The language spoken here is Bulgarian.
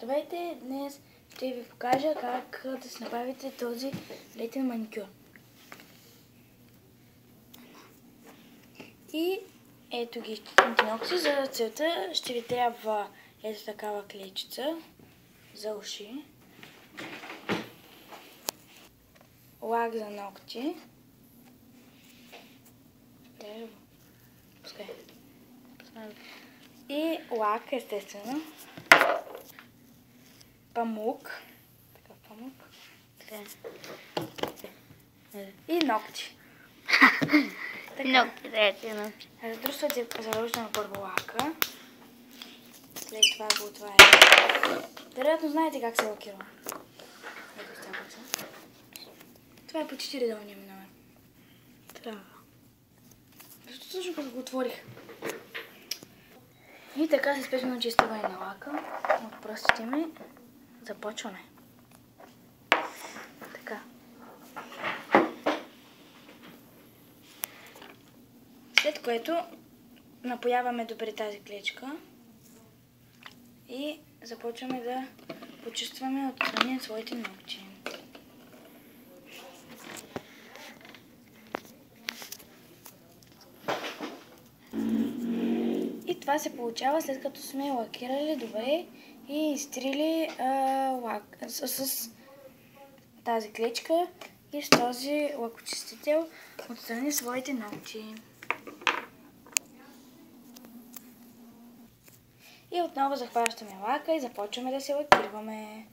Здравейте! Днес ще ви покажа как да си направите този летен маникюр. И ето ги изчистените ногти. За целта ще ви трябва ето такава клечица за уши, лак за ногти, и лак, естествено, памук, такъв памук, и ногти. Ногти, дайте ногти. Раздръствате заложено първо лака, след това го отваряте. Вероятно знаете как се лакира. Ето става се. Това е почти редовния ми номер. Трябва. Защо точно като го отворих? И така с 5 минути изтъгване на лака от пръстите ми започваме. Така. След което напояваме добре тази клечка и започваме да почистваме отстрани своите ногти. И това се получава след като сме лакирали добре и изтрили лак с тази клечка и с този лакочистител отстрани своите ногти. И отново захващаме лака и започваме да се лакираме.